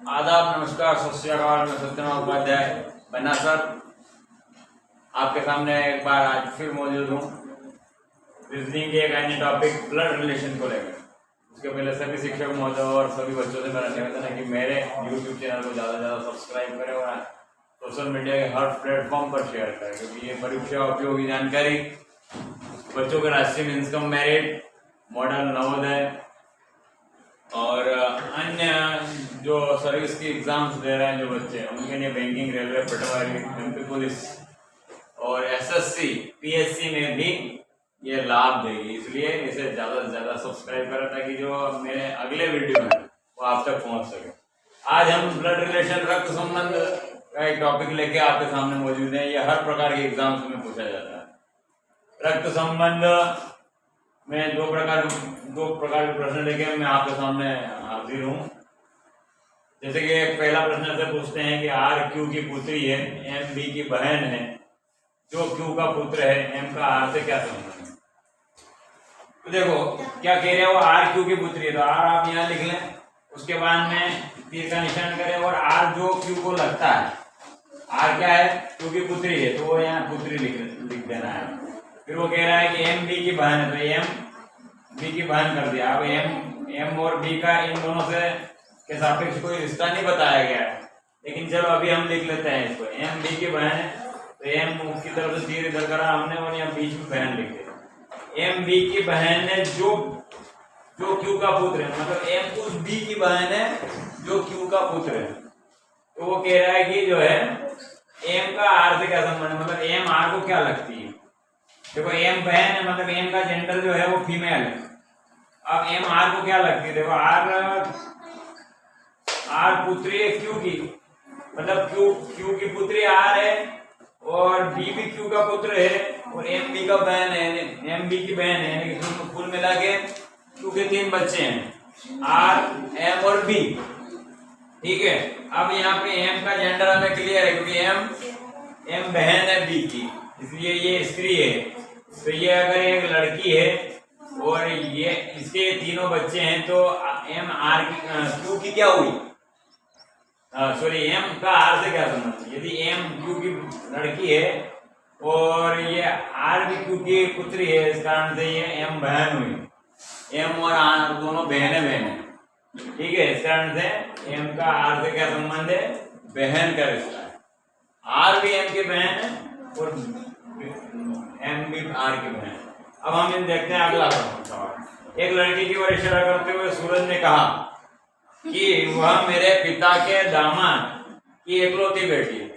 आदाब, नमस्कार, सत श्री अकाल। मैं सत्यनारायण उपाध्याय बन्ना सर आपके सामने एक बार आज फिर मौजूद हूँ रीजनिंग के एक अन्य टॉपिक ब्लड रिलेशन को लेकर। उसके पहले सभी शिक्षक महोदय और सभी बच्चों से मेरा निवेदन है कि मेरे यूट्यूब चैनल को ज़्यादा से ज़्यादा सब्सक्राइब करें और सोशल मीडिया के हर प्लेटफॉर्म पर शेयर करें, क्योंकि ये परीक्षा उपयोगी जानकारी बच्चों के राष्ट्रीय इनकम मेरिट, मॉडल नवोदय और अन्य जो सर्विस की एग्जाम्स दे रहे हैं जो बच्चे, उनके लिए बैंकिंग, रेलवे, पटवारी, एमपी पुलिस और एसएससी, पीएससी में भी ये लाभ देगी। इसलिए इसे ज़्यादा से ज़्यादा सब्सक्राइब करें ताकि जो मेरे अगले वीडियो है वो आप तक पहुंच सके। आज हम ब्लड रिलेशन, रक्त संबंध का एक टॉपिक लेके आपके सामने मौजूद है। ये हर प्रकार के एग्जाम्स में पूछा जाता है। रक्त संबंध में दो प्रकार के प्रश्न लेके मैं आपके सामने हाजिर हूँ। जैसे कि पहला प्रश्न से पूछते हैं कि आर क्यू की पुत्री है, एम बी की बहन है, जो क्यू का पुत्र है, एम का आर से क्या संबंध है। तो देखो क्या कह रहे हैं, वो आर क्यू की पुत्री है तो आर आप यहाँ लिख लें, उसके बाद में तीर का निशान करें और आर जो क्यू को लगता है, आर क्या है, क्यू की पुत्री है तो वो यहाँ पुत्री लिख देना है। फिर वो कह रहा है कि एम बी की बहन है तो एम बी की बहन कर दिया। अब एम और बी का इन दोनों से के सापेक्ष कोई रिश्ता नहीं बताया गया है, लेकिन चलो अभी हम लिख लेते हैं इसको। एम बी की बहन है तो एम की तरफ से तीर इधर करा हमने और यहाँ बीच में बहन लिख दिया। एम बी की बहन है जो क्यू का पुत्र है, मतलब एम उस बी की बहन है जो क्यू का पुत्र है। तो वो कह रहा है कि जो है एम का आर से क्या संबंध है, मतलब एम आर को क्या लगती है। देखो एम बहन है मतलब एम का जेंडर जो है वो फीमेल है। अब एम आर को क्या लगती है, देखो आर पुत्री है क्यू की, मतलब क्यू की पुत्री आर है और बी भी क्यू का पुत्र है और एम बी का बहन है, एम बी की बहन है, यानी कुल मिला के क्यू के 3 बच्चे हैं, आर, एम और बी। ठीक है, अब यहाँ पे एम का जेंडर हमें क्लियर है क्योंकि एम बहन है बी की, इसलिए ये स्त्री है। तो ये अगर एक लड़की है और ये इसके 3 बच्चे हैं तो एम आर की क्यू की क्या हुई, सॉरी एम का आर से क्या संबंध। यदि एम क्यू की लड़की है और ये आर भी क्यू की पुत्री है, इस कारण से ये एम बहन हुई। एम और आर दोनों बहन। ठीक है, इस कारण से एम का आर से क्या संबंध है, बहन का रिश्ता है। आर भी एम की बहन है और एम भी आर की बहन। अब हम इन देखते हैं अगला सवाल। एक लड़की की ओर इशारा करते हुए सूरज ने कहा कि वह मेरे पिता के दामाद की एकलौती बेटी है।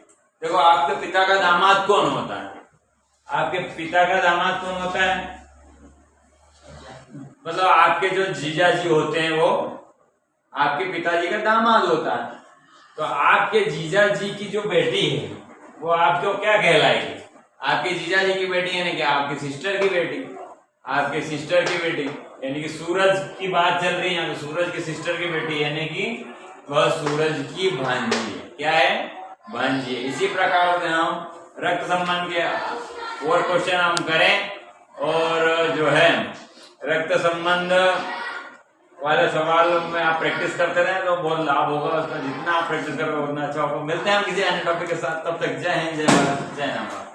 देखो आपके पिता का दामाद कौन होता है, आपके पिता का दामाद कौन होता है, मतलब आपके जो जीजा जी होते हैं वो आपके पिताजी का दामाद होता है। तो आपके जीजा जी की जो बेटी है वो आपको क्या कहलाएगी, आपके जीजा जी की बेटी यानी कि आपकी सिस्टर की बेटी, आपके सिस्टर की बेटी, यानी कि सूरज की बात चल रही है तो सूरज की सिस्टर की बेटी यानी कि वह सूरज की भांजी है। क्या है, भांजी है। इसी प्रकार से हम रक्त संबंध के और क्वेश्चन हम करें और जो है रक्त संबंध वाले सवाल में आप प्रैक्टिस करते रहें तो बहुत लाभ होगा उसका। जितना आप प्रैक्टिस करोगे उतना अच्छा होगा। मिलते हैं हम किसी अन्य टॉपिक के साथ, तब तक जय हिंद, जय भारत, जय राम।